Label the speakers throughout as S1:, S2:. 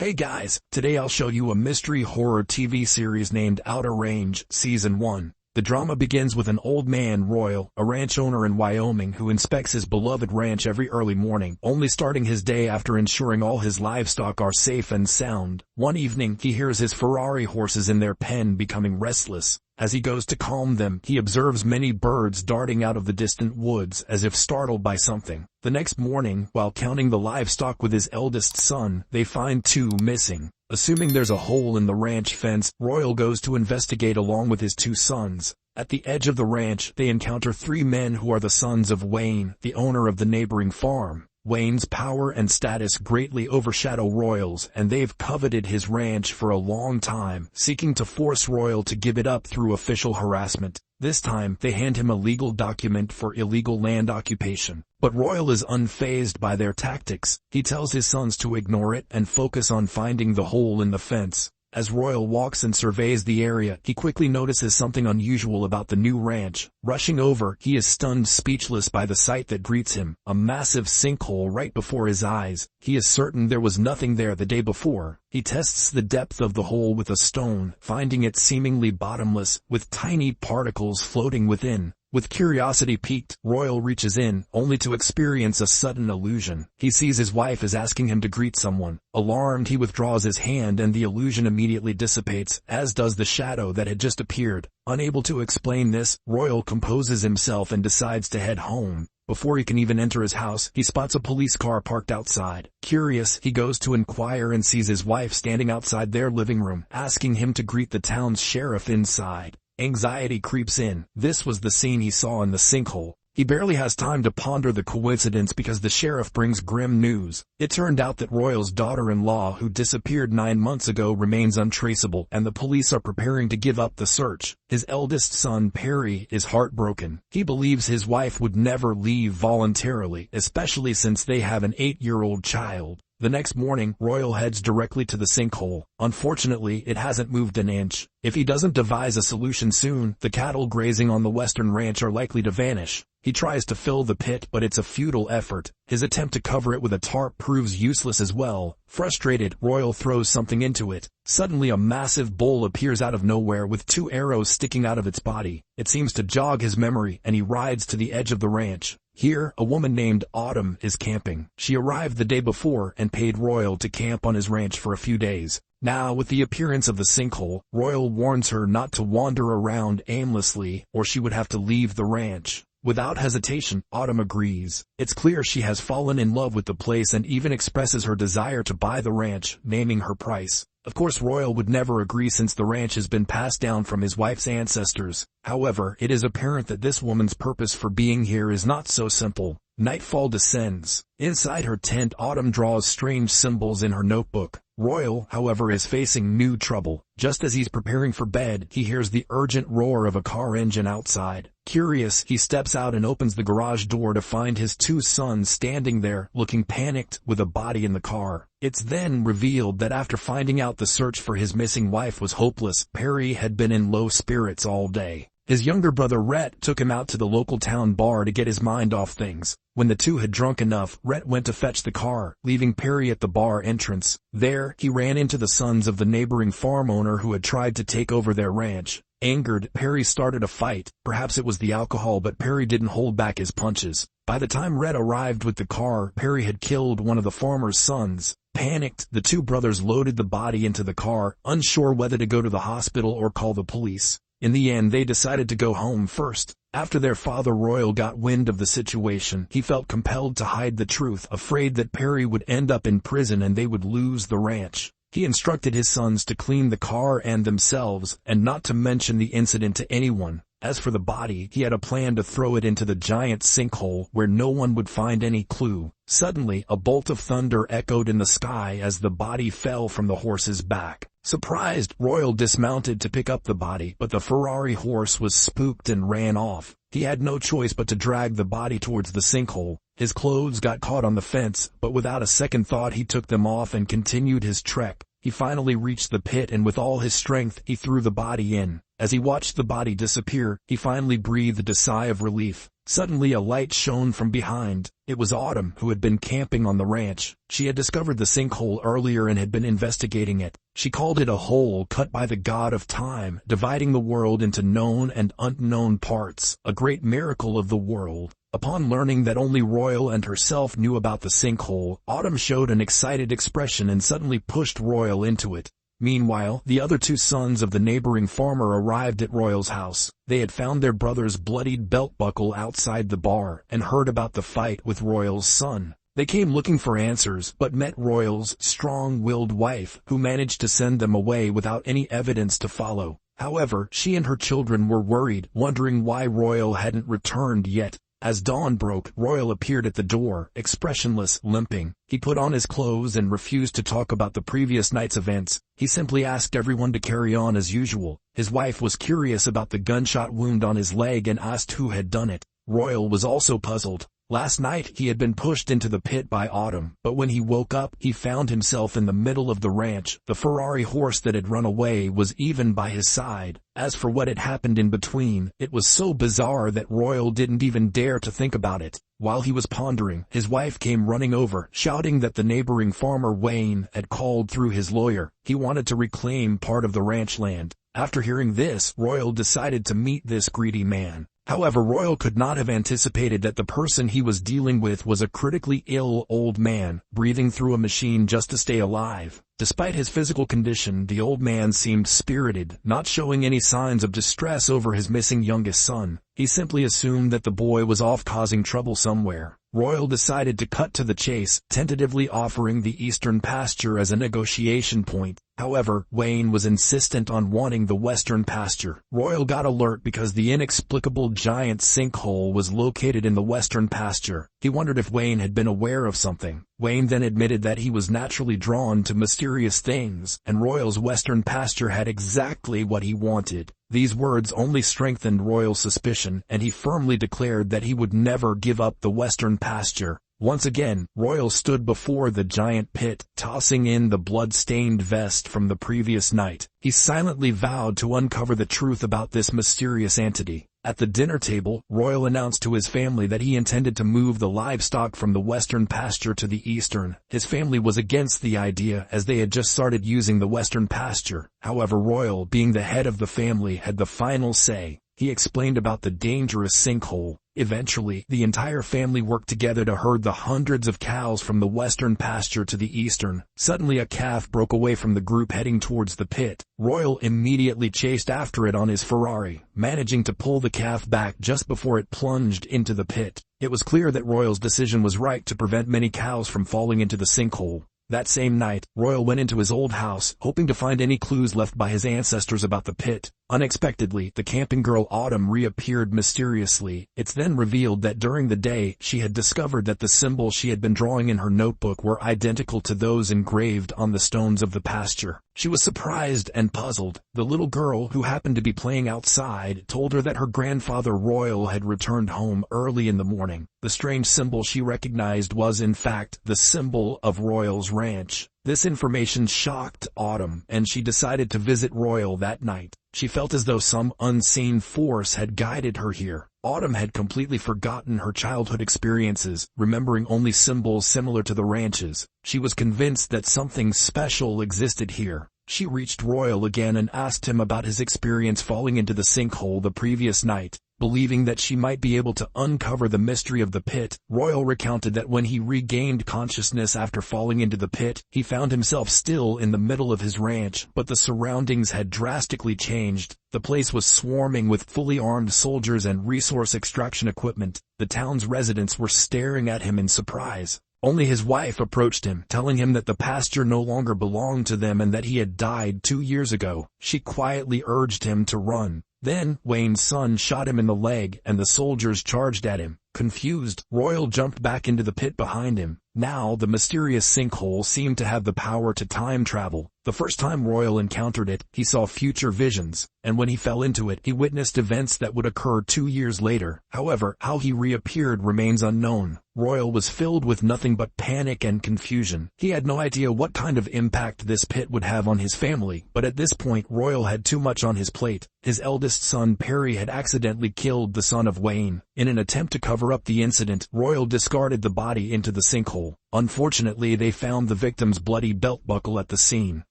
S1: Hey guys, today I'll show you a mystery horror TV series named Outer Range, Season 1. The drama begins with an old man, Royal, a ranch owner in Wyoming who inspects his beloved ranch every early morning, only starting his day after ensuring all his livestock are safe and sound. One evening, he hears his Ferrari horses in their pen becoming restless. As he goes to calm them, he observes many birds darting out of the distant woods as if startled by something. The next morning, while counting the livestock with his eldest son, they find two missing. Assuming there's a hole in the ranch fence, Royal goes to investigate along with his two sons. At the edge of the ranch, they encounter three men who are the sons of Wayne, the owner of the neighboring farm. Wayne's power and status greatly overshadow Royal's, and they've coveted his ranch for a long time, seeking to force Royal to give it up through official harassment. This time, they hand him a legal document for illegal land occupation. But Royal is unfazed by their tactics. He tells his sons to ignore it and focus on finding the hole in the fence. As Royal walks and surveys the area, he quickly notices something unusual about the new ranch. Rushing over, he is stunned speechless by the sight that greets him, a massive sinkhole right before his eyes. He is certain there was nothing there the day before. He tests the depth of the hole with a stone, finding it seemingly bottomless, with tiny particles floating within. With curiosity piqued, Royal reaches in, only to experience a sudden illusion. He sees his wife is asking him to greet someone. Alarmed, he withdraws his hand and the illusion immediately dissipates, as does the shadow that had just appeared. Unable to explain this, Royal composes himself and decides to head home. Before he can even enter his house, he spots a police car parked outside. Curious, he goes to inquire and sees his wife standing outside their living room, asking him to greet the town's sheriff inside. Anxiety creeps in. This was the scene he saw in the sinkhole. He barely has time to ponder the coincidence because the sheriff brings grim news. It turned out that Royal's daughter-in-law, who disappeared 9 months ago, remains untraceable, and the police are preparing to give up the search. His eldest son, Perry, is heartbroken. He believes his wife would never leave voluntarily, especially since they have an 8-year-old child. The next morning, Royal heads directly to the sinkhole. Unfortunately, it hasn't moved an inch. If he doesn't devise a solution soon, the cattle grazing on the western ranch are likely to vanish. He tries to fill the pit, but it's a futile effort. His attempt to cover it with a tarp proves useless as well. Frustrated, Royal throws something into it. Suddenly a massive bull appears out of nowhere with 2 arrows sticking out of its body. It seems to jog his memory, and he rides to the edge of the ranch. Here, a woman named Autumn is camping. She arrived the day before and paid Royal to camp on his ranch for a few days. Now, with the appearance of the sinkhole, Royal warns her not to wander around aimlessly, or she would have to leave the ranch. Without hesitation, Autumn agrees. It's clear she has fallen in love with the place and even expresses her desire to buy the ranch, naming her price. Of course, Royal would never agree since the ranch has been passed down from his wife's ancestors. However, it is apparent that this woman's purpose for being here is not so simple. Nightfall descends. Inside her tent, Autumn draws strange symbols in her notebook. Royal, however, is facing new trouble. Just as he's preparing for bed, he hears the urgent roar of a car engine outside. Curious, he steps out and opens the garage door to find his 2 sons standing there, looking panicked, with a body in the car. It's then revealed that after finding out the search for his missing wife was hopeless, Perry had been in low spirits all day. His younger brother Rhett took him out to the local town bar to get his mind off things. When the two had drunk enough, Rhett went to fetch the car, leaving Perry at the bar entrance. There, he ran into the sons of the neighboring farm owner who had tried to take over their ranch. Angered, Perry started a fight. Perhaps it was the alcohol, but Perry didn't hold back his punches. By the time Rhett arrived with the car, Perry had killed one of the farmer's sons. Panicked, the 2 brothers loaded the body into the car, unsure whether to go to the hospital or call the police. In the end, they decided to go home first. After their father Royal got wind of the situation, he felt compelled to hide the truth, afraid that Perry would end up in prison and they would lose the ranch. He instructed his sons to clean the car and themselves, and not to mention the incident to anyone. As for the body, he had a plan to throw it into the giant sinkhole where no one would find any clue. Suddenly, a bolt of thunder echoed in the sky as the body fell from the horse's back. Surprised, Royal dismounted to pick up the body, but the Ferrari horse was spooked and ran off. He had no choice but to drag the body towards the sinkhole. His clothes got caught on the fence, but without a second thought he took them off and continued his trek. He finally reached the pit and with all his strength he threw the body in. As he watched the body disappear, he finally breathed a sigh of relief. Suddenly a light shone from behind. It was Autumn, who had been camping on the ranch. She had discovered the sinkhole earlier and had been investigating it. She called it a hole cut by the god of time, dividing the world into known and unknown parts, a great miracle of the world. Upon learning that only Royal and herself knew about the sinkhole, Autumn showed an excited expression and suddenly pushed Royal into it. Meanwhile, the other two sons of the neighboring farmer arrived at Royal's house. They had found their brother's bloodied belt buckle outside the bar and heard about the fight with Royal's son. They came looking for answers, but met Royal's strong-willed wife, who managed to send them away without any evidence to follow. However, she and her children were worried, wondering why Royal hadn't returned yet. As dawn broke, Royal appeared at the door, expressionless, limping. He put on his clothes and refused to talk about the previous night's events. He simply asked everyone to carry on as usual. His wife was curious about the gunshot wound on his leg and asked who had done it. Royal was also puzzled. Last night he had been pushed into the pit by Autumn, but when he woke up, he found himself in the middle of the ranch. The Ferrari horse that had run away was even by his side. As for what had happened in between, it was so bizarre that Royal didn't even dare to think about it. While he was pondering, his wife came running over, shouting that the neighboring farmer Wayne had called through his lawyer. He wanted to reclaim part of the ranch land. After hearing this, Royal decided to meet this greedy man. However, Royal could not have anticipated that the person he was dealing with was a critically ill old man, breathing through a machine just to stay alive. Despite his physical condition, the old man seemed spirited, not showing any signs of distress over his missing youngest son. He simply assumed that the boy was off causing trouble somewhere. Royal decided to cut to the chase, tentatively offering the eastern pasture as a negotiation point. However, Wayne was insistent on wanting the western pasture. Royal got alert because the inexplicable giant sinkhole was located in the western pasture. He wondered if Wayne had been aware of something. Wayne then admitted that he was naturally drawn to mysterious things, and Royal's western pasture had exactly what he wanted. These words only strengthened Royal's suspicion, and he firmly declared that he would never give up the western pasture. Once again, Royal stood before the giant pit, tossing in the blood-stained vest from the previous night. He silently vowed to uncover the truth about this mysterious entity. At the dinner table, Royal announced to his family that he intended to move the livestock from the western pasture to the eastern. His family was against the idea, as they had just started using the western pasture. However, Royal, being the head of the family, had the final say. He explained about the dangerous sinkhole. Eventually, the entire family worked together to herd the hundreds of cows from the western pasture to the eastern. Suddenly a calf broke away from the group heading towards the pit. Royal immediately chased after it on his Ferrari, managing to pull the calf back just before it plunged into the pit. It was clear that Royal's decision was right to prevent many cows from falling into the sinkhole. That same night, Royal went into his old house, hoping to find any clues left by his ancestors about the pit. Unexpectedly, the camping girl Autumn reappeared mysteriously. It's then revealed that during the day, she had discovered that the symbols she had been drawing in her notebook were identical to those engraved on the stones of the pasture. She was surprised and puzzled. The little girl, who happened to be playing outside, told her that her grandfather Royal had returned home early in the morning. The strange symbol she recognized was, in fact, the symbol of Royal's ranch. This information shocked Autumn, and she decided to visit Royal that night. She felt as though some unseen force had guided her here. Autumn had completely forgotten her childhood experiences, remembering only symbols similar to the ranch's. She was convinced that something special existed here. She reached Royal again and asked him about his experience falling into the sinkhole the previous night. Believing that she might be able to uncover the mystery of the pit, Royal recounted that when he regained consciousness after falling into the pit, he found himself still in the middle of his ranch, but the surroundings had drastically changed. The place was swarming with fully armed soldiers and resource extraction equipment. The town's residents were staring at him in surprise. Only his wife approached him, telling him that the pasture no longer belonged to them and that he had died 2 years ago. She quietly urged him to run. Then, Wayne's son shot him in the leg, and the soldiers charged at him. Confused, Royal jumped back into the pit behind him. Now, the mysterious sinkhole seemed to have the power to time travel. The first time Royal encountered it, he saw future visions, and when he fell into it, he witnessed events that would occur 2 years later. However, how he reappeared remains unknown. Royal was filled with nothing but panic and confusion. He had no idea what kind of impact this pit would have on his family, but at this point Royal had too much on his plate. His eldest son Perry had accidentally killed the son of Wayne. In an attempt to cover up the incident, Royal discarded the body into the sinkhole. Unfortunately, they found the victim's bloody belt buckle at the scene.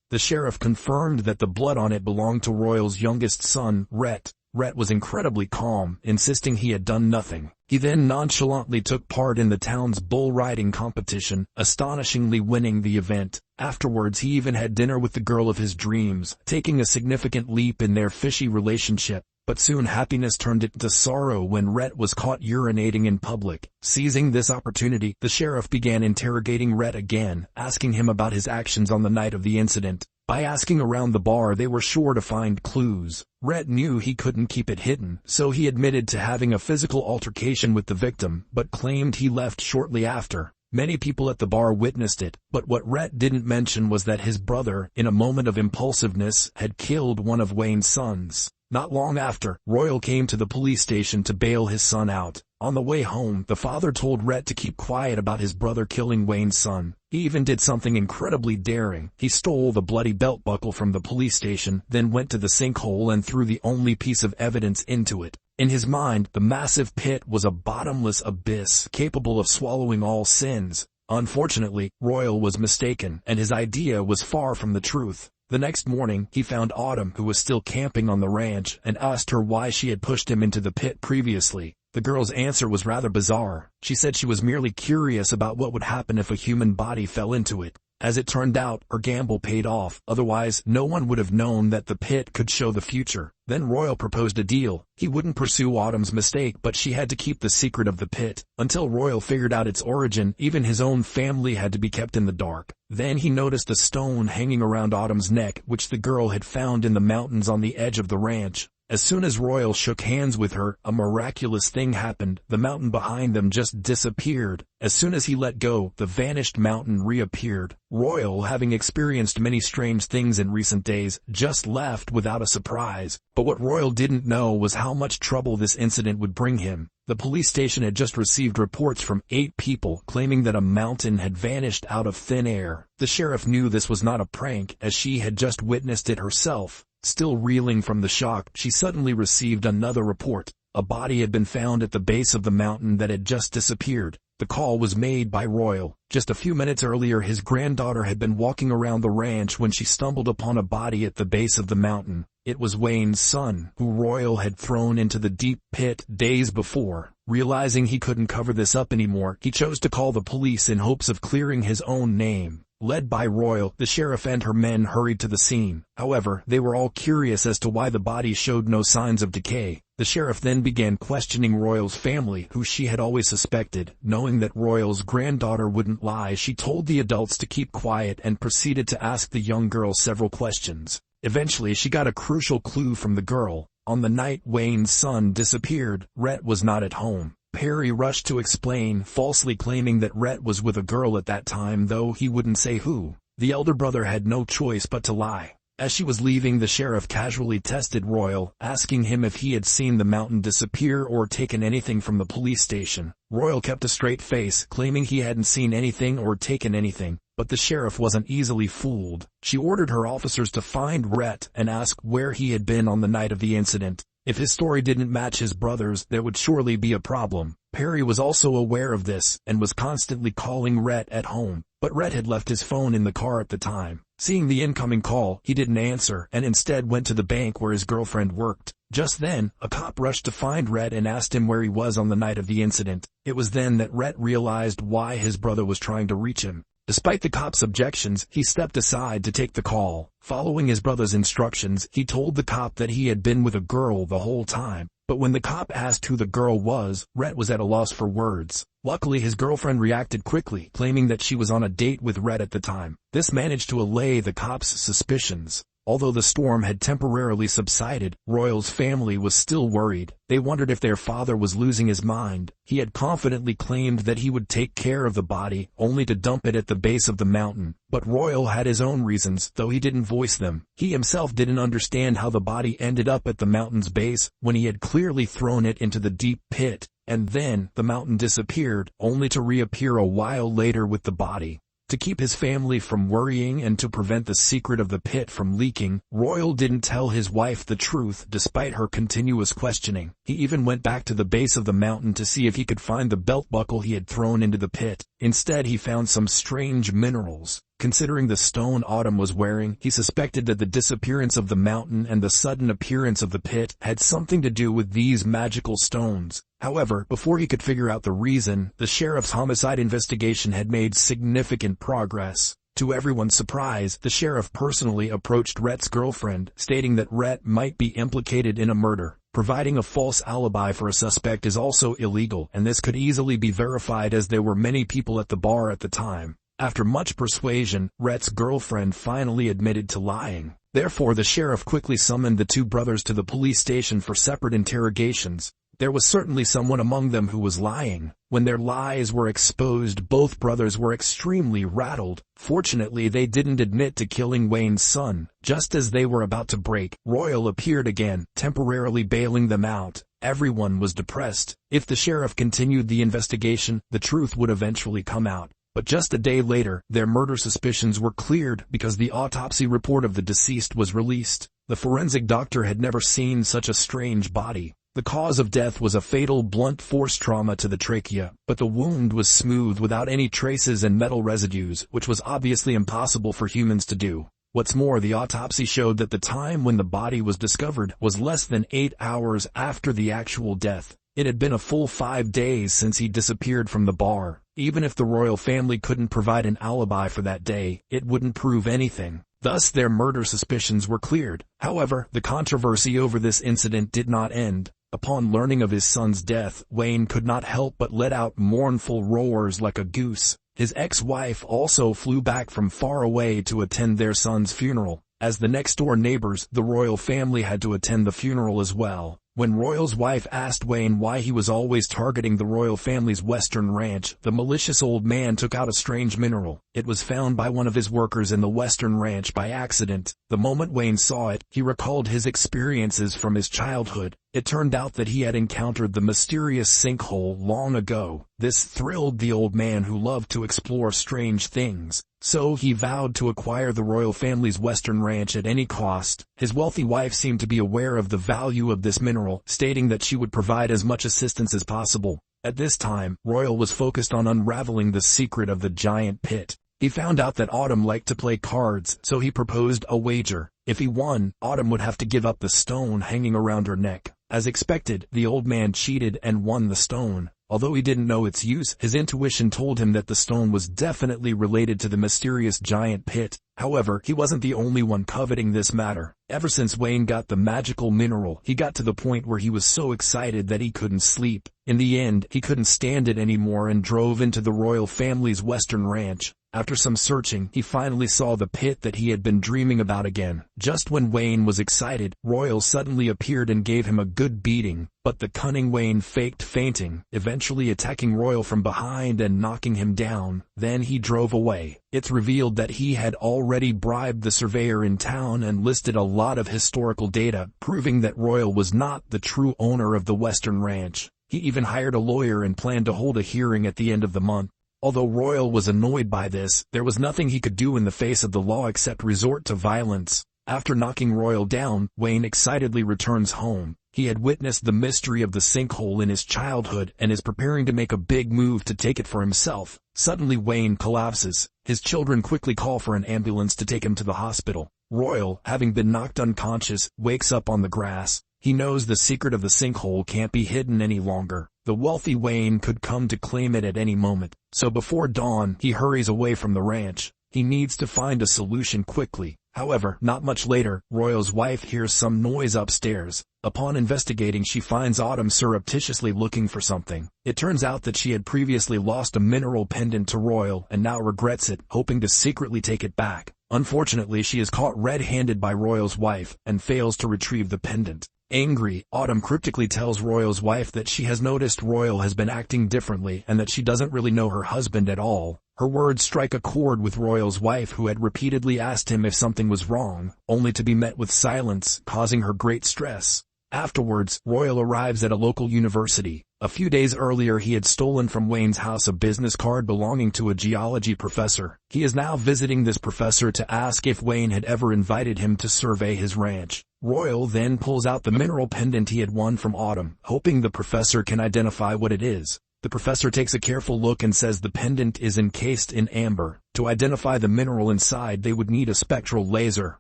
S1: The sheriff confirmed that the blood on it belonged to Royal's youngest son, Rhett. Rhett was incredibly calm, insisting he had done nothing. He then nonchalantly took part in the town's bull riding competition, astonishingly winning the event. Afterwards, he even had dinner with the girl of his dreams, taking a significant leap in their fishy relationship. But soon happiness turned into sorrow when Rhett was caught urinating in public. Seizing this opportunity, the sheriff began interrogating Rhett again, asking him about his actions on the night of the incident. By asking around the bar, they were sure to find clues. Rhett knew he couldn't keep it hidden, so he admitted to having a physical altercation with the victim, but claimed he left shortly after. Many people at the bar witnessed it, but what Rhett didn't mention was that his brother, in a moment of impulsiveness, had killed one of Wayne's sons. Not long after, Royal came to the police station to bail his son out. On the way home, the father told Rhett to keep quiet about his brother killing Wayne's son. He even did something incredibly daring. He stole the bloody belt buckle from the police station, then went to the sinkhole and threw the only piece of evidence into it. In his mind, the massive pit was a bottomless abyss capable of swallowing all sins. Unfortunately, Royal was mistaken, and his idea was far from the truth. The next morning, he found Autumn, who was still camping on the ranch, and asked her why she had pushed him into the pit previously. The girl's answer was rather bizarre. She said she was merely curious about what would happen if a human body fell into it. As it turned out, her gamble paid off, otherwise no one would have known that the pit could show the future. Then Royal proposed a deal. He wouldn't pursue Autumn's mistake, but she had to keep the secret of the pit. Until Royal figured out its origin, even his own family had to be kept in the dark. Then he noticed a stone hanging around Autumn's neck, which the girl had found in the mountains on the edge of the ranch. As soon as Royal shook hands with her, a miraculous thing happened. The mountain behind them just disappeared. As soon as he let go, the vanished mountain reappeared. Royal, having experienced many strange things in recent days, just left without a surprise. But what Royal didn't know was how much trouble this incident would bring him. The police station had just received reports from 8 people claiming that a mountain had vanished out of thin air. The sheriff knew this was not a prank, as she had just witnessed it herself. Still reeling from the shock, she suddenly received another report. A body had been found at the base of the mountain that had just disappeared. The call was made by Royal. Just a few minutes earlier, his granddaughter had been walking around the ranch when she stumbled upon a body at the base of the mountain. It was Wayne's son, who Royal had thrown into the deep pit days before. Realizing he couldn't cover this up anymore, he chose to call the police in hopes of clearing his own name. Led by Royal, the sheriff and her men hurried to the scene. However, they were all curious as to why the body showed no signs of decay. The sheriff then began questioning Royal's family, who she had always suspected. Knowing that Royal's granddaughter wouldn't lie, she told the adults to keep quiet and proceeded to ask the young girl several questions. Eventually, she got a crucial clue from the girl. On the night Wayne's son disappeared, Rhett was not at home. Perry rushed to explain, falsely claiming that Rhett was with a girl at that time, though he wouldn't say who. The elder brother had no choice but to lie. As she was leaving, the sheriff casually tested Royal, asking him if he had seen the mountain disappear or taken anything from the police station. Royal kept a straight face, claiming he hadn't seen anything or taken anything, but the sheriff wasn't easily fooled. She ordered her officers to find Rhett and ask where he had been on the night of the incident. If his story didn't match his brother's, there would surely be a problem. Perry was also aware of this, and was constantly calling Rhett at home, but Rhett had left his phone in the car at the time. Seeing the incoming call, he didn't answer, and instead went to the bank where his girlfriend worked. Just then, a cop rushed to find Rhett and asked him where he was on the night of the incident. It was then that Rhett realized why his brother was trying to reach him. Despite the cop's objections, he stepped aside to take the call. Following his brother's instructions, he told the cop that he had been with a girl the whole time. But when the cop asked who the girl was, Rhett was at a loss for words. Luckily, his girlfriend reacted quickly, claiming that she was on a date with Rhett at the time. This managed to allay the cop's suspicions. Although the storm had temporarily subsided, Royal's family was still worried. They wondered if their father was losing his mind. He had confidently claimed that he would take care of the body, only to dump it at the base of the mountain. But Royal had his own reasons, though he didn't voice them. He himself didn't understand how the body ended up at the mountain's base, when he had clearly thrown it into the deep pit. And then, the mountain disappeared, only to reappear a while later with the body. To keep his family from worrying and to prevent the secret of the pit from leaking, Royal didn't tell his wife the truth despite her continuous questioning. He even went back to the base of the mountain to see if he could find the belt buckle he had thrown into the pit. Instead, he found some strange minerals. Considering the stone Autumn was wearing, he suspected that the disappearance of the mountain and the sudden appearance of the pit had something to do with these magical stones. However, before he could figure out the reason, the sheriff's homicide investigation had made significant progress. To everyone's surprise, the sheriff personally approached Rhett's girlfriend, stating that Rhett might be implicated in a murder. Providing a false alibi for a suspect is also illegal, and this could easily be verified as there were many people at the bar at the time. After much persuasion, Rhett's girlfriend finally admitted to lying. Therefore, the sheriff quickly summoned the two brothers to the police station for separate interrogations. There was certainly someone among them who was lying. When their lies were exposed, both brothers were extremely rattled. Fortunately, they didn't admit to killing Wayne's son. Just as they were about to break, Royal appeared again, temporarily bailing them out. Everyone was depressed. If the sheriff continued the investigation, the truth would eventually come out. But just a day later, their murder suspicions were cleared because the autopsy report of the deceased was released. The forensic doctor had never seen such a strange body. The cause of death was a fatal blunt force trauma to the trachea, but the wound was smooth without any traces and metal residues, which was obviously impossible for humans to do. What's more, the autopsy showed that the time when the body was discovered was less than 8 hours after the actual death. It had been a full 5 days since he disappeared from the bar. Even if the royal family couldn't provide an alibi for that day, it wouldn't prove anything. Thus, their murder suspicions were cleared. However, the controversy over this incident did not end. Upon learning of his son's death, Wayne could not help but let out mournful roars like a goose. His ex-wife also flew back from far away to attend their son's funeral. As the next-door neighbors, the royal family had to attend the funeral as well. When Royal's wife asked Wayne why he was always targeting the royal family's western ranch, the malicious old man took out a strange mineral. It was found by one of his workers in the western ranch by accident. The moment Wayne saw it, he recalled his experiences from his childhood. It turned out that he had encountered the mysterious sinkhole long ago. This thrilled the old man who loved to explore strange things. So he vowed to acquire the royal family's western ranch at any cost. His wealthy wife seemed to be aware of the value of this mineral, stating that she would provide as much assistance as possible. At this time, Royal was focused on unraveling the secret of the giant pit. He found out that Autumn liked to play cards, so he proposed a wager. If he won, Autumn would have to give up the stone hanging around her neck. As expected, the old man cheated and won the stone. Although he didn't know its use, his intuition told him that the stone was definitely related to the mysterious giant pit. However, he wasn't the only one coveting this matter. Ever since Wayne got the magical mineral, he got to the point where he was so excited that he couldn't sleep. In the end, he couldn't stand it anymore and drove into the royal family's western ranch. After some searching, he finally saw the pit that he had been dreaming about again. Just when Wayne was excited, Royal suddenly appeared and gave him a good beating. But the cunning Wayne faked fainting, eventually attacking Royal from behind and knocking him down. Then he drove away. It's revealed that he had already bribed the surveyor in town and listed a lot of historical data, proving that Royal was not the true owner of the western ranch. He even hired a lawyer and planned to hold a hearing at the end of the month. Although Royal was annoyed by this, there was nothing he could do in the face of the law except resort to violence. After knocking Royal down, Wayne excitedly returns home. He had witnessed the mystery of the sinkhole in his childhood and is preparing to make a big move to take it for himself. Suddenly Wayne collapses. His children quickly call for an ambulance to take him to the hospital. Royal, having been knocked unconscious, wakes up on the grass. He knows the secret of the sinkhole can't be hidden any longer. The wealthy Wayne could come to claim it at any moment. So before dawn, he hurries away from the ranch. He needs to find a solution quickly. However, not much later, Royal's wife hears some noise upstairs. Upon investigating, she finds Autumn surreptitiously looking for something. It turns out that she had previously lost a mineral pendant to Royal and now regrets it, hoping to secretly take it back. Unfortunately, she is caught red-handed by Royal's wife and fails to retrieve the pendant. Angry, Autumn cryptically tells Royal's wife that she has noticed Royal has been acting differently and that she doesn't really know her husband at all. Her words strike a chord with Royal's wife, who had repeatedly asked him if something was wrong, only to be met with silence, causing her great stress. Afterwards, Royal arrives at a local university. A few days earlier he had stolen from Wayne's house a business card belonging to a geology professor. He is now visiting this professor to ask if Wayne had ever invited him to survey his ranch. Royal then pulls out the mineral pendant he had won from Autumn, hoping the professor can identify what it is. The professor takes a careful look and says the pendant is encased in amber. To identify the mineral inside, they would need a spectral laser.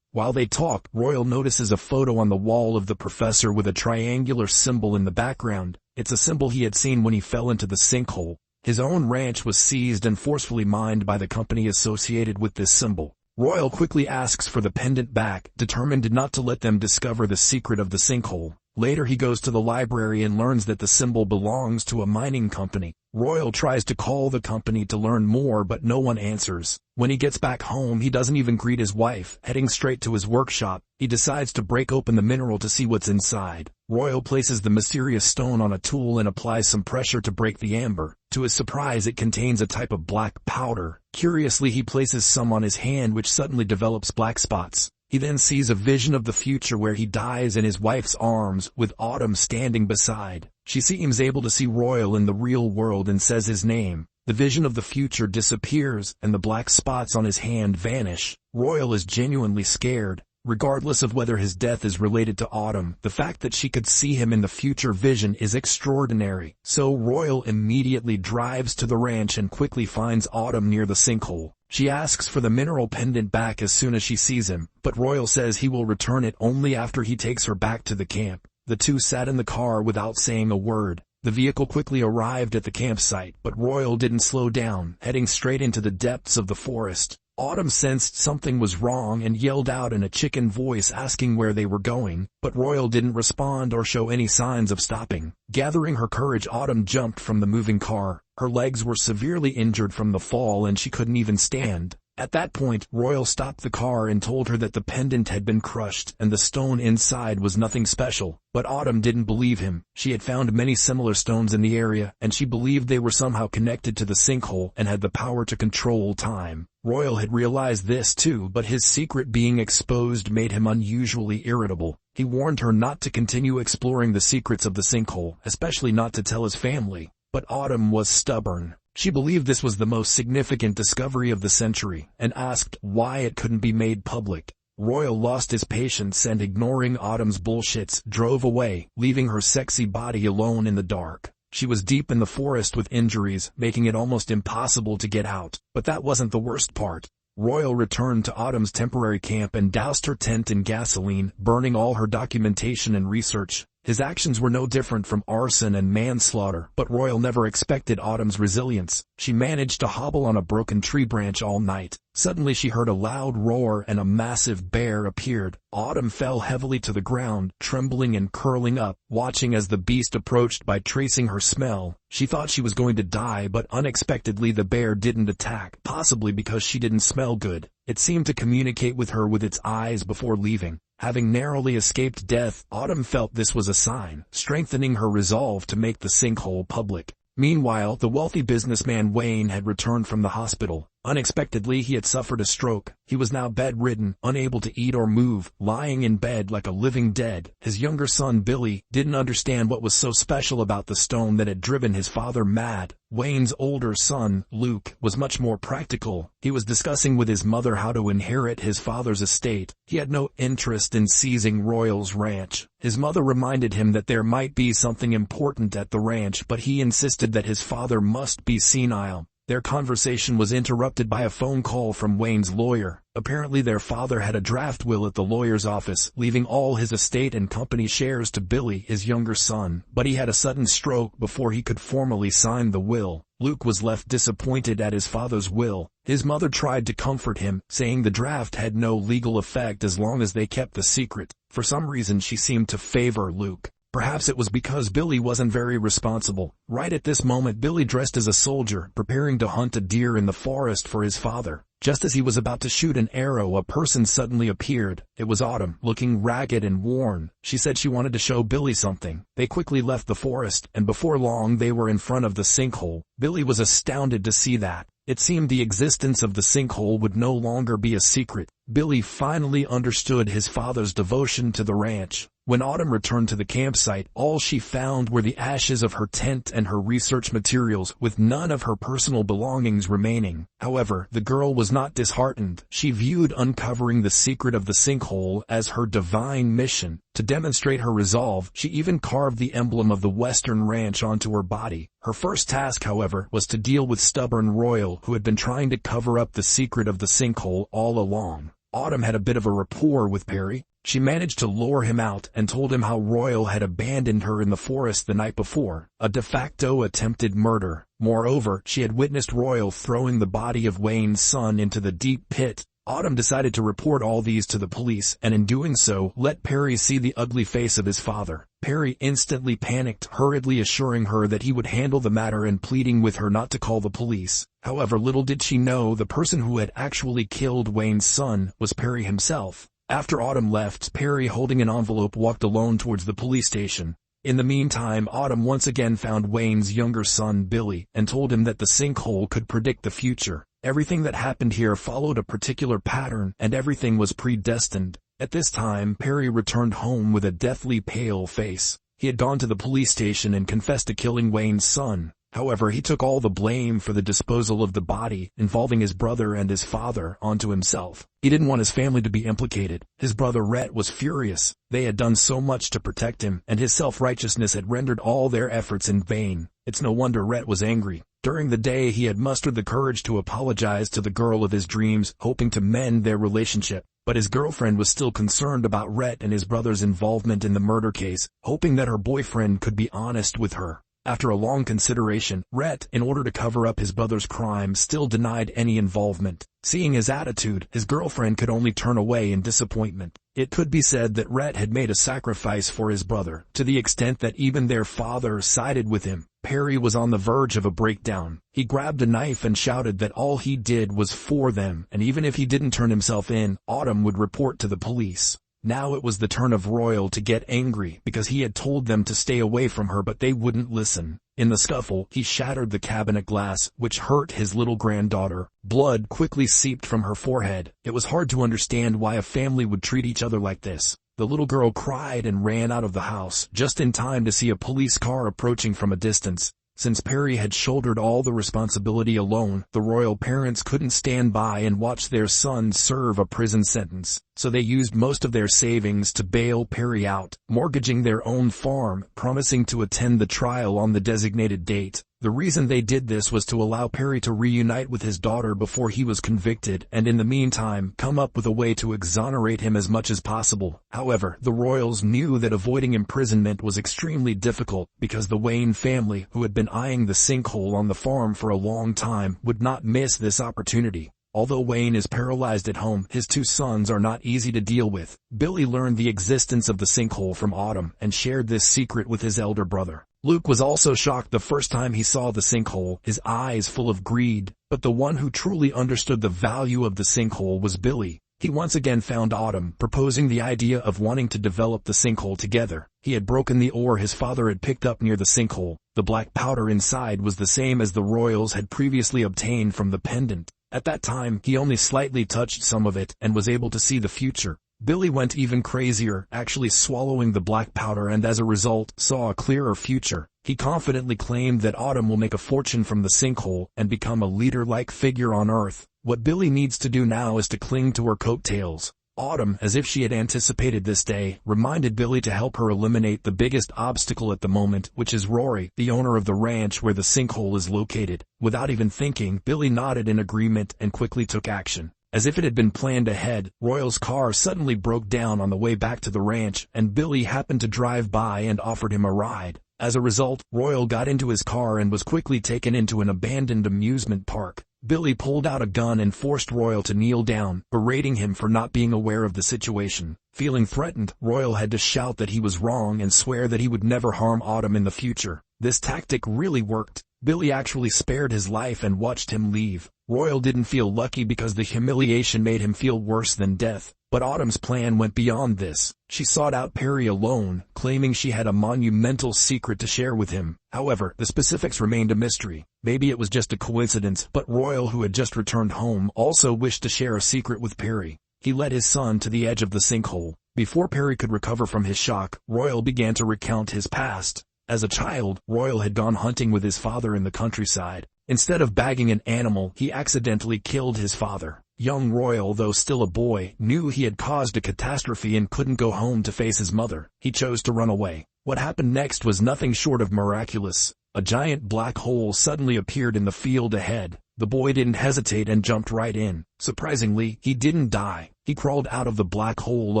S1: While they talk, Royal notices a photo on the wall of the professor with a triangular symbol in the background. It's a symbol he had seen when he fell into the sinkhole. His own ranch was seized and forcefully mined by the company associated with this symbol. Royal quickly asks for the pendant back, determined not to let them discover the secret of the sinkhole. Later he goes to the library and learns that the symbol belongs to a mining company. Royal tries to call the company to learn more, but no one answers. When he gets back home, he doesn't even greet his wife. Heading straight to his workshop, he decides to break open the mineral to see what's inside. Royal places the mysterious stone on a tool and applies some pressure to break the amber. To his surprise, it contains a type of black powder. Curiously, he places some on his hand, which suddenly develops black spots. He then sees a vision of the future where he dies in his wife's arms, with Autumn standing beside. She seems able to see Royal in the real world and says his name. The vision of the future disappears, and the black spots on his hand vanish. Royal is genuinely scared. Regardless of whether his death is related to Autumn, the fact that she could see him in the future vision is extraordinary. So Royal immediately drives to the ranch and quickly finds Autumn near the sinkhole. She asks for the mineral pendant back as soon as she sees him, but Royal says he will return it only after he takes her back to the camp. The two sat in the car without saying a word. The vehicle quickly arrived at the campsite, but Royal didn't slow down, heading straight into the depths of the forest. Autumn sensed something was wrong and yelled out in a chicken voice asking where they were going, but Royal didn't respond or show any signs of stopping. Gathering her courage, Autumn jumped from the moving car. Her legs were severely injured from the fall and she couldn't even stand. At that point, Royal stopped the car and told her that the pendant had been crushed and the stone inside was nothing special. But Autumn didn't believe him. She had found many similar stones in the area, and she believed they were somehow connected to the sinkhole and had the power to control time. Royal had realized this too, but his secret being exposed made him unusually irritable. He warned her not to continue exploring the secrets of the sinkhole, especially not to tell his family. But Autumn was stubborn. She believed this was the most significant discovery of the century, and asked why it couldn't be made public. Royal lost his patience and, ignoring Autumn's bullshits, drove away, leaving her sexy body alone in the dark. She was deep in the forest with injuries, making it almost impossible to get out. But that wasn't the worst part. Royal returned to Autumn's temporary camp and doused her tent in gasoline, burning all her documentation and research. His actions were no different from arson and manslaughter, but Royal never expected Autumn's resilience. She managed to hobble on a broken tree branch all night. Suddenly she heard a loud roar and a massive bear appeared. Autumn fell heavily to the ground, trembling and curling up, watching as the beast approached. By tracing her smell, she thought she was going to die, but unexpectedly the bear didn't attack, possibly because she didn't smell good. It seemed to communicate with her with its eyes before leaving. Having narrowly escaped death, Autumn felt this was a sign, strengthening her resolve to make the sinkhole public. Meanwhile, the wealthy businessman Wayne had returned from the hospital. Unexpectedly, he had suffered a stroke. He was now bedridden, unable to eat or move, lying in bed like a living dead. His younger son Billy didn't understand what was so special about the stone that had driven his father mad. Wayne's older son, Luke, was much more practical. He was discussing with his mother how to inherit his father's estate. He had no interest in seizing Royal's ranch. His mother reminded him that there might be something important at the ranch, but he insisted that his father must be senile. Their conversation was interrupted by a phone call from Wayne's lawyer. Apparently their father had a draft will at the lawyer's office, leaving all his estate and company shares to Billy, his younger son, but he had a sudden stroke before he could formally sign the will. Luke was left disappointed at his father's will. His mother tried to comfort him, saying the draft had no legal effect as long as they kept the secret. For some reason she seemed to favor Luke. Perhaps it was because Billy wasn't very responsible. Right at this moment, Billy dressed as a soldier, preparing to hunt a deer in the forest for his father. Just as he was about to shoot an arrow, a person suddenly appeared. It was Autumn, looking ragged and worn. She said she wanted to show Billy something. They quickly left the forest, and before long they were in front of the sinkhole. Billy was astounded to see that. It seemed the existence of the sinkhole would no longer be a secret. Billy finally understood his father's devotion to the ranch. When Autumn returned to the campsite, all she found were the ashes of her tent and her research materials, with none of her personal belongings remaining. However, the girl was not disheartened. She viewed uncovering the secret of the sinkhole as her divine mission. To demonstrate her resolve, she even carved the emblem of the Western Ranch onto her body. Her first task, however, was to deal with stubborn Royal, who had been trying to cover up the secret of the sinkhole all along. Autumn had a bit of a rapport with Perry. She managed to lure him out and told him how Royal had abandoned her in the forest the night before, a de facto attempted murder. Moreover, she had witnessed Royal throwing the body of Wayne's son into the deep pit. Autumn decided to report all these to the police, and in doing so, let Perry see the ugly face of his father. Perry instantly panicked, hurriedly assuring her that he would handle the matter and pleading with her not to call the police. However, little did she know the person who had actually killed Wayne's son was Perry himself. After Autumn left, Perry, holding an envelope, walked alone towards the police station. In the meantime, Autumn once again found Wayne's younger son, Billy, and told him that the sinkhole could predict the future. Everything that happened here followed a particular pattern, and everything was predestined. At this time, Perry returned home with a deathly pale face. He had gone to the police station and confessed to killing Wayne's son. However, he took all the blame for the disposal of the body, involving his brother and his father, onto himself. He didn't want his family to be implicated. His brother Rhett was furious. They had done so much to protect him, and his self-righteousness had rendered all their efforts in vain. It's no wonder Rhett was angry. During the day, he had mustered the courage to apologize to the girl of his dreams, hoping to mend their relationship. But his girlfriend was still concerned about Rhett and his brother's involvement in the murder case, hoping that her boyfriend could be honest with her. After a long consideration, Rhett, in order to cover up his brother's crime, still denied any involvement. Seeing his attitude, his girlfriend could only turn away in disappointment. It could be said that Rhett had made a sacrifice for his brother, to the extent that even their father sided with him. Perry was on the verge of a breakdown. He grabbed a knife and shouted that all he did was for them, and even if he didn't turn himself in, Autumn would report to the police. Now it was the turn of Royal to get angry, because he had told them to stay away from her, but they wouldn't listen. In the scuffle, he shattered the cabinet glass, which hurt his little granddaughter. Blood quickly seeped from her forehead. It was hard to understand why a family would treat each other like this. The little girl cried and ran out of the house, just in time to see a police car approaching from a distance. Since Perry had shouldered all the responsibility alone, the Royal parents couldn't stand by and watch their son serve a prison sentence, so they used most of their savings to bail Perry out, mortgaging their own farm, promising to attend the trial on the designated date. The reason they did this was to allow Perry to reunite with his daughter before he was convicted, and in the meantime, come up with a way to exonerate him as much as possible. However, the Royals knew that avoiding imprisonment was extremely difficult, because the Wayne family, who had been eyeing the sinkhole on the farm for a long time, would not miss this opportunity. Although Wayne is paralyzed at home, his two sons are not easy to deal with. Billy learned the existence of the sinkhole from Autumn, and shared this secret with his elder brother. Luke was also shocked the first time he saw the sinkhole, his eyes full of greed. But the one who truly understood the value of the sinkhole was Billy. He once again found Autumn, proposing the idea of wanting to develop the sinkhole together. He had broken the ore his father had picked up near the sinkhole. The black powder inside was the same as the Royals had previously obtained from the pendant. At that time, he only slightly touched some of it, and was able to see the future. Billy went even crazier, actually swallowing the black powder, and as a result, saw a clearer future. He confidently claimed that Autumn will make a fortune from the sinkhole, and become a leader-like figure on Earth. What Billy needs to do now is to cling to her coattails. Autumn, as if she had anticipated this day, reminded Billy to help her eliminate the biggest obstacle at the moment, which is Rory, the owner of the ranch where the sinkhole is located. Without even thinking, Billy nodded in agreement and quickly took action. As if it had been planned ahead, Royal's car suddenly broke down on the way back to the ranch, and Billy happened to drive by and offered him a ride. As a result, Royal got into his car and was quickly taken into an abandoned amusement park. Billy pulled out a gun and forced Royal to kneel down, berating him for not being aware of the situation. Feeling threatened, Royal had to shout that he was wrong and swear that he would never harm Autumn in the future. This tactic really worked. Billy actually spared his life and watched him leave. Royal didn't feel lucky because the humiliation made him feel worse than death. But Autumn's plan went beyond this. She sought out Perry alone, claiming she had a monumental secret to share with him. However, the specifics remained a mystery. Maybe it was just a coincidence, but Royal, who had just returned home, also wished to share a secret with Perry. He led his son to the edge of the sinkhole. Before Perry could recover from his shock, Royal began to recount his past. As a child, Royal had gone hunting with his father in the countryside. Instead of bagging an animal, he accidentally killed his father. Young Royal, though still a boy, knew he had caused a catastrophe and couldn't go home to face his mother. He chose to run away. What happened next was nothing short of miraculous. A giant black hole suddenly appeared in the field ahead. The boy didn't hesitate and jumped right in. Surprisingly, he didn't die. He crawled out of the black hole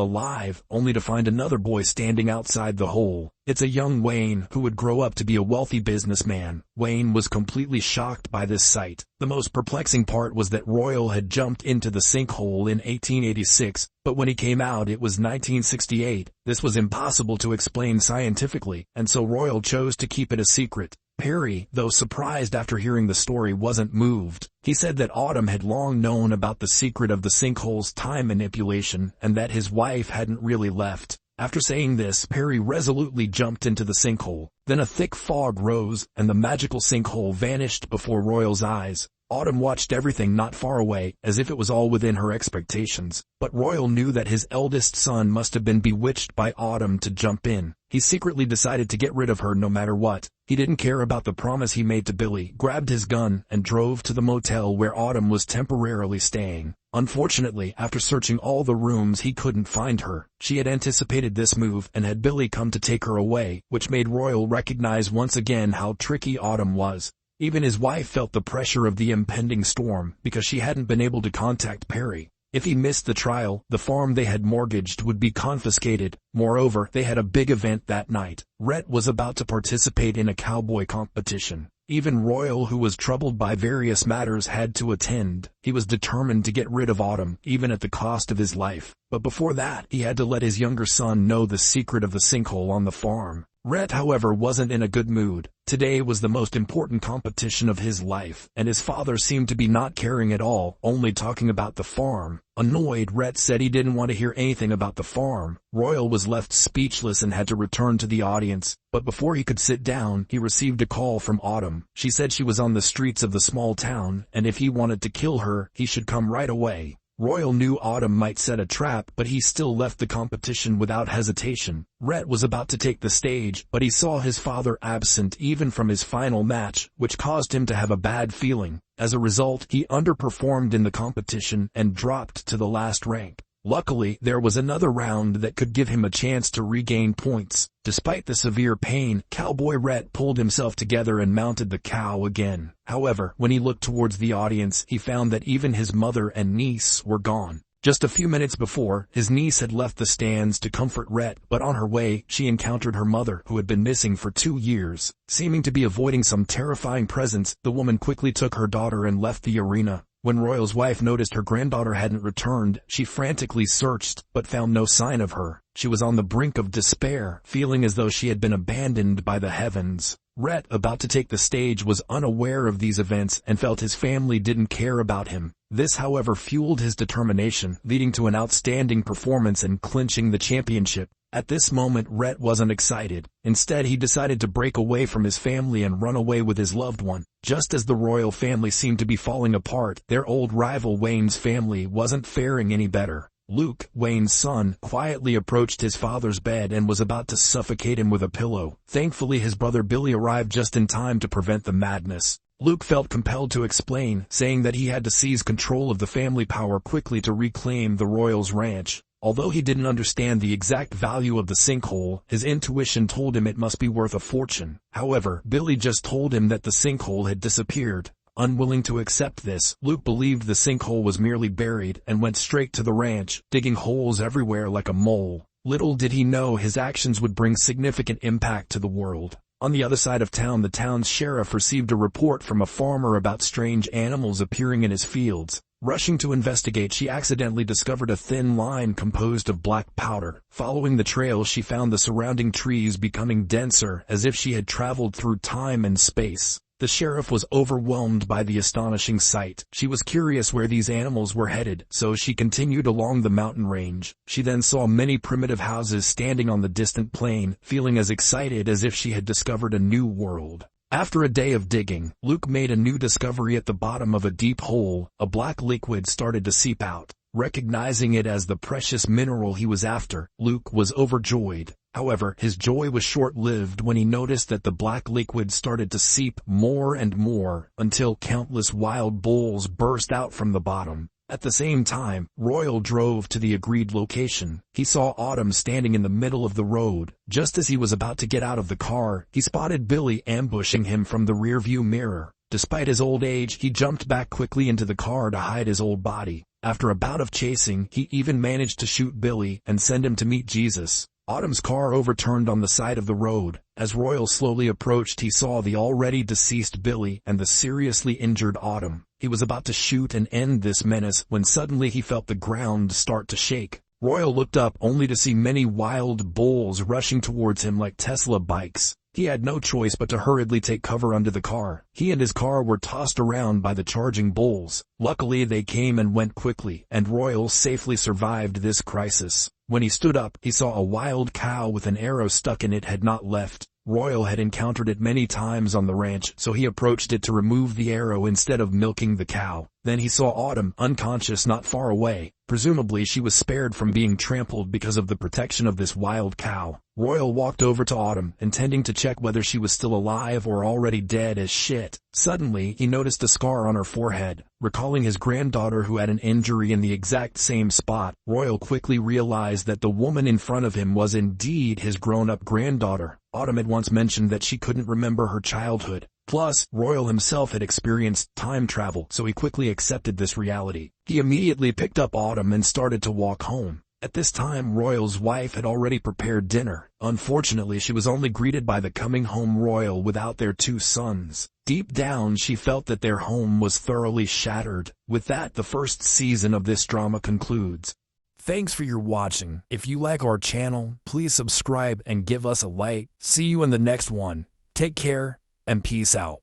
S1: alive, only to find another boy standing outside the hole. It's a young Wayne, who would grow up to be a wealthy businessman. Wayne was completely shocked by this sight. The most perplexing part was that Royal had jumped into the sinkhole in 1886, but when he came out it was 1968. This was impossible to explain scientifically, and so Royal chose to keep it a secret. Perry, though surprised after hearing the story, wasn't moved. He said that Autumn had long known about the secret of the sinkhole's time manipulation, and that his wife hadn't really left. After saying this, Perry resolutely jumped into the sinkhole. Then a thick fog rose, and the magical sinkhole vanished before Royal's eyes. Autumn watched everything not far away, as if it was all within her expectations. But Royal knew that his eldest son must have been bewitched by Autumn to jump in. He secretly decided to get rid of her no matter what. He didn't care about the promise he made to Billy, grabbed his gun, and drove to the motel where Autumn was temporarily staying. Unfortunately, after searching all the rooms, he couldn't find her. She had anticipated this move and had Billy come to take her away, which made Royal recognize once again how tricky Autumn was. Even his wife felt the pressure of the impending storm, because she hadn't been able to contact Perry. If he missed the trial, the farm they had mortgaged would be confiscated. Moreover, they had a big event that night. Rhett was about to participate in a cowboy competition. Even Royal, who was troubled by various matters, had to attend. He was determined to get rid of Autumn, even at the cost of his life. But before that, he had to let his younger son know the secret of the sinkhole on the farm. Rhett, however, wasn't in a good mood. Today was the most important competition of his life, and his father seemed to be not caring at all, only talking about the farm. Annoyed, Rhett said he didn't want to hear anything about the farm. Royal was left speechless and had to return to the audience. But before he could sit down, he received a call from Autumn. She said she was on the streets of the small town, and if he wanted to kill her, he should come right away. Royal knew Autumn might set a trap, but he still left the competition without hesitation. Rhett was about to take the stage, but he saw his father absent even from his final match, which caused him to have a bad feeling. As a result, he underperformed in the competition and dropped to the last rank. Luckily, there was another round that could give him a chance to regain points. Despite the severe pain, Cowboy Rhett pulled himself together and mounted the cow again. However, when he looked towards the audience, he found that even his mother and niece were gone. Just a few minutes before, his niece had left the stands to comfort Rhett, but on her way, she encountered her mother, who had been missing for 2 years. Seeming to be avoiding some terrifying presence, the woman quickly took her daughter and left the arena. When Royal's wife noticed her granddaughter hadn't returned, she frantically searched, but found no sign of her. She was on the brink of despair, feeling as though she had been abandoned by the heavens. Rhett, about to take the stage, was unaware of these events and felt his family didn't care about him. This, however, fueled his determination, leading to an outstanding performance and clinching the championship. At this moment, Rhett wasn't excited. Instead, he decided to break away from his family and run away with his loved one. Just as the royal family seemed to be falling apart, their old rival Wayne's family wasn't faring any better. Luke, Wayne's son, quietly approached his father's bed and was about to suffocate him with a pillow. Thankfully, his brother Billy arrived just in time to prevent the madness. Luke felt compelled to explain, saying that he had to seize control of the family power quickly to reclaim the royals' ranch. Although he didn't understand the exact value of the sinkhole, his intuition told him it must be worth a fortune. However, Billy just told him that the sinkhole had disappeared. Unwilling to accept this, Luke believed the sinkhole was merely buried and went straight to the ranch, digging holes everywhere like a mole. Little did he know his actions would bring significant impact to the world. On the other side of town, the town's sheriff received a report from a farmer about strange animals appearing in his fields. Rushing to investigate, she accidentally discovered a thin line composed of black powder. Following the trail, she found the surrounding trees becoming denser, as if she had traveled through time and space. The sheriff was overwhelmed by the astonishing sight. She was curious where these animals were headed, so she continued along the mountain range. She then saw many primitive houses standing on the distant plain, feeling as excited as if she had discovered a new world. After a day of digging, Luke made a new discovery at the bottom of a deep hole. A black liquid started to seep out. Recognizing it as the precious mineral he was after, Luke was overjoyed. However, his joy was short-lived when he noticed that the black liquid started to seep more and more, until countless wild bulls burst out from the bottom. At the same time, Royal drove to the agreed location. He saw Autumn standing in the middle of the road. Just as he was about to get out of the car, he spotted Billy ambushing him from the rearview mirror. Despite his old age, he jumped back quickly into the car to hide his old body. After a bout of chasing, he even managed to shoot Billy and send him to meet Jesus. Autumn's car overturned on the side of the road. As Royal slowly approached, he saw the already deceased Billy and the seriously injured Autumn. He was about to shoot and end this menace when suddenly he felt the ground start to shake. Royal looked up only to see many wild bulls rushing towards him like Tesla bikes. He had no choice but to hurriedly take cover under the car. He and his car were tossed around by the charging bulls. Luckily, they came and went quickly, and Royal safely survived this crisis. When he stood up, he saw a wild cow with an arrow stuck in it had not left. Royal had encountered it many times on the ranch, so he approached it to remove the arrow instead of milking the cow. Then he saw Autumn, unconscious not far away. Presumably she was spared from being trampled because of the protection of this wild cow. Royal walked over to Autumn, intending to check whether she was still alive or already dead as shit. Suddenly, he noticed a scar on her forehead. Recalling his granddaughter who had an injury in the exact same spot, Royal quickly realized that the woman in front of him was indeed his grown-up granddaughter. Autumn had once mentioned that she couldn't remember her childhood. Plus, Royal himself had experienced time travel, so he quickly accepted this reality. He immediately picked up Autumn and started to walk home. At this time, Royal's wife had already prepared dinner. Unfortunately, she was only greeted by the coming home Royal without their 2 sons. Deep down, she felt that their home was thoroughly shattered. With that, the first season of this drama concludes. Thanks for your watching. If you like our channel, please subscribe and give us a like. See you in the next one. Take care and peace out.